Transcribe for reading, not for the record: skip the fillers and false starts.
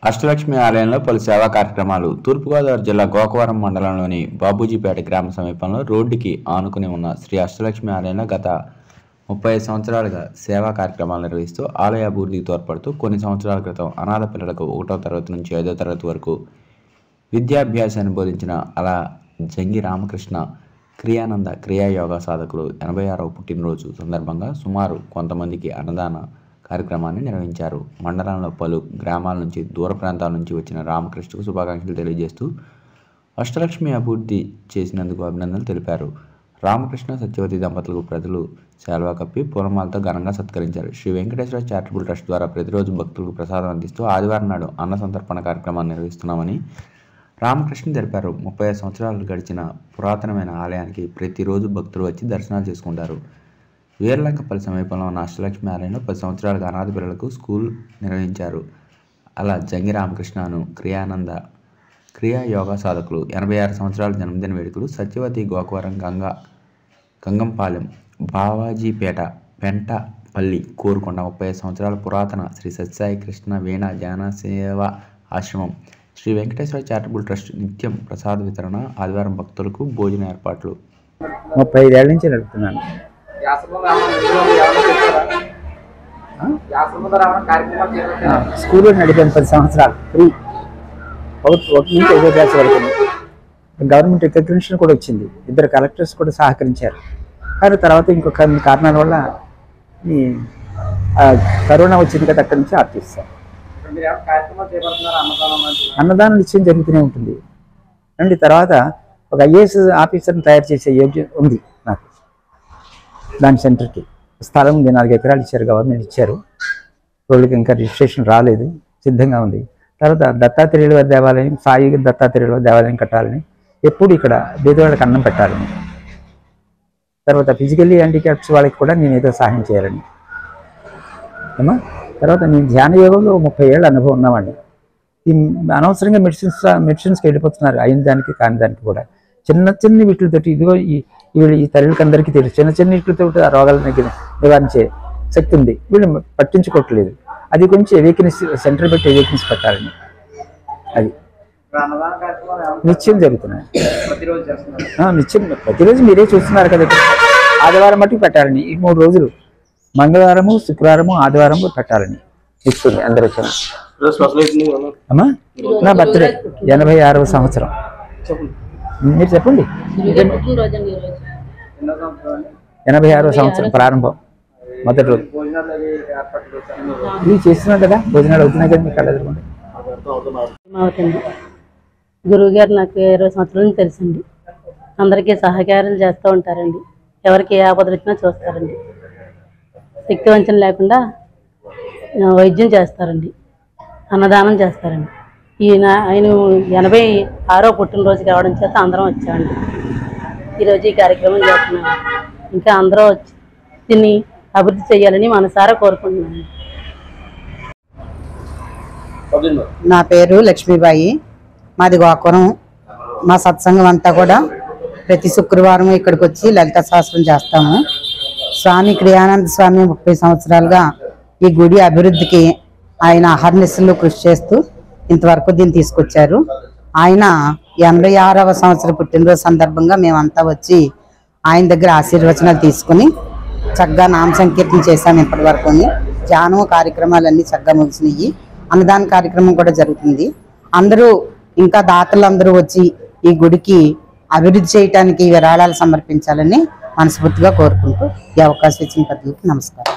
అష్టలక్ష్మి ఆలయంలో పలు సేవా కార్యక్రమాలు. తూర్పుగోదావరి జిల్లా గోకవరం మండలంలోని బాబూజీపేట గ్రామ సమీపంలో రోడ్డుకి ఆనుకుని ఉన్న శ్రీ అష్టలక్ష్మి ఆలయంలో గత 35 సంవత్సరాలుగా సేవా కార్యక్రమాలు నిర్వహిస్తూ ఆలయ అభివృద్ధికి తోడ్పడుతూ కొన్ని సంవత్సరాల క్రితం అనాథ పిల్లలకు 1వ తరగతి నుంచి 5వ తరగతి వరకు విద్యాభ్యాసాన్ని బోధించిన అలా జంగి రామకృష్ణ క్రియానంద క్రియా యోగా సాధకులు 86వ పుట్టినరోజు సందర్భంగా సుమారు కొంతమందికి అన్నదాన కార్యక్రమాన్ని నిర్వహించారు. మండలంలో పలు గ్రామాల నుంచి దూర ప్రాంతాల నుంచి వచ్చిన రామకృష్ణకు శుభాకాంక్షలు తెలియజేస్తూ అష్టలక్ష్మి అభివృద్ధి చేసినందుకు అభినందనలు తెలిపారు. రామకృష్ణ సత్యవతి దంపతులకు ప్రజలు శాల్వా కప్పి పూలమాలతో ఘనంగా సత్కరించారు. శ్రీ వెంకటేశ్వర చారిటబుల్ ట్రస్ట్ ద్వారా ప్రతిరోజు భక్తులకు ప్రసాదం అందిస్తూ ఆదివారం నాడు అన్న సంతర్పణ కార్యక్రమాన్ని నిర్వహిస్తున్నామని రామకృష్ణ తెలిపారు. 35 సంవత్సరాలు గడిచిన పురాతనమైన ఆలయానికి ప్రతిరోజు భక్తులు వచ్చి దర్శనాలు చేసుకుంటారు. వీర్లంకపల్లి సమీపంలో ఉన్న అష్టలక్ష్మి ఆలయంలో 10 సంవత్సరాలుగా అనాథ పిల్లలకు స్కూల్ నిర్వహించారు. అలా జంగి రామకృష్ణను క్రియానంద క్రియా యోగా సాధకులు 86 సంవత్సరాల జన్మదిన వేడుకలు సత్యవతి గోకవరం గంగంపాలెం బావాజీపేట పెంటపల్లి కోరుకొండ 35 సంవత్సరాల పురాతన శ్రీ సత్యసాయి కృష్ణ వీణ ధ్యాన సేవా ఆశ్రమం శ్రీ వెంకటేశ్వర చారిటబుల్ ట్రస్ట్ నిత్యం ప్రసాద వితరణ ఆదివారం భక్తులకు భోజన ఏర్పాట్లు. 35 ఏళ్ల నుంచి నడుపుతున్నాను. స్కూల్లో నడిపాను 10 సంవత్సరాలు ఫ్రీ. 1 నుంచి 5వ క్లాస్ వరకు గవర్నమెంట్ రికగ్నిషన్ కూడా వచ్చింది. 2 కలెక్టర్స్ కూడా సహకరించారు. కానీ తర్వాత ఇంకొక కారణాల వల్ల ఈ కరోనా వచ్చింది కదా, అక్కడి నుంచి ఆర్టిస్తాను. అన్నదానం నిశ్చయం జరుగుతూనే ఉంటుంది అండి. తర్వాత ఒక ఐఏఎస్ ఆఫీసర్ని తయారు చేసే యోగ్యం ఉంది నాకు. దాని సెంటర్కి స్థలం ఉంది, 4 ఎకరాలు ఇచ్చారు, గవర్నమెంట్ ఇచ్చారు. రోడ్లకి ఇంకా రిజిస్ట్రేషన్ రాలేదు, సిద్ధంగా ఉంది. తర్వాత దత్తాత్రేయుల వారి దేవాలయం, సాయి దత్తాత్రేయుల వారి దేవాలయం కట్టాలని, ఎప్పుడు ఇక్కడ పేదవాళ్ళకి అన్నం పెట్టాలని, తర్వాత ఫిజికల్లీ హ్యాండిక్యాప్స్ వాళ్ళకి కూడా నేను ఏదో సహాయం చేయాలని అమ్మా. తర్వాత నేను ధ్యాన యోగంలో 30 ఏళ్ళ అనుభవం ఉన్నవాడిని. ఈ అనవసరంగా మెడిసిన్స్కి వెళ్ళిపోతున్నారు, అయిన దానికి కాని దానికి కూడా. చిన్న వీటితోటి ఇదిగో ఈ తల్లికి అందరికీ తెలుసు, చిన్న వీటితో ఆ రోగాలను నివారించే శక్తి ఉంది. వీళ్ళు పట్టించుకోవట్లేదు. అది కొంచెం అవేకెన్స్ సెంటర్ పెట్టి అవేకెన్స్ పెట్టాలని. అది నిత్యం జరుగుతున్నాయి. నిత్యం ప్రతిరోజు మీరే చూస్తున్నారు కదా. ఆదివారం మట్టుకు పెట్టాలని, ఈ 3 రోజులు మంగళవారము, శుక్రవారము, ఆదివారము పెట్టాలని ఇస్తుంది అందరూ వచ్చిన. అమ్మా నా బర్త్డే 86వ సంవత్సరం. మీరు చెప్పండి. 86వ సంవత్సరం ప్రారంభం మొదటి రోజు. ఇవి చేస్తున్నాం కదా, భోజనాలు అవుతున్నాయి కదా మీకు ఎదురుకోండి. గురువు గారు నాకు 20 సంవత్సరాల నుంచి తెలుసండి. అందరికీ సహకారం చేస్తూ ఉంటారండి. ఎవరికి ఏ ఆపద వచ్చినా చూస్తారండి. శక్తి వంచన లేకుండా వైద్యం చేస్తారండి, అన్నదానం చేస్తారండి. ఆయన 86వ పుట్టినరోజు కావడం చేత అందరం వచ్చామండి. ఈరోజు ఈ కార్యక్రమం చేస్తున్నాం. ఇంకా అందరూ వచ్చి దీన్ని అభివృద్ధి చేయాలని మనసారా కోరుకుంటున్నాను. నా పేరు లక్ష్మీబాయి, మాది గోకవరం. మా సత్సంగం అంతా కూడా ప్రతి శుక్రవారం ఇక్కడికి వచ్చి లలిత శాస్త్రం చేస్తాము. స్వామి క్రియానంద స్వామి 30 సంవత్సరాలుగా ఈ గుడి అభివృద్ధికి ఆయన అహర్నిశలు కృషి చేస్తూ ఇంతవరకు దీన్ని తీసుకొచ్చారు. ఆయన 86వ సంవత్సరం పుట్టినరోజు సందర్భంగా మేమంతా వచ్చి ఆయన దగ్గర ఆశీర్వచనాలు తీసుకుని చక్కగా నామ సంకీర్తన చేశాము. ఇప్పటి వరకు ధ్యానం కార్యక్రమాలన్నీ చక్కగా ముగిసినాయి. అన్నదాన కార్యక్రమం కూడా జరుగుతుంది. అందరూ ఇంకా దాతలందరూ వచ్చి ఈ గుడికి అభివృద్ధి చేయడానికి విరాళాలు సమర్పించాలని మనస్ఫూర్తిగా కోరుకుంటూ ఈ అవకాశం ఇచ్చిన పెద్దలకి నమస్కారం.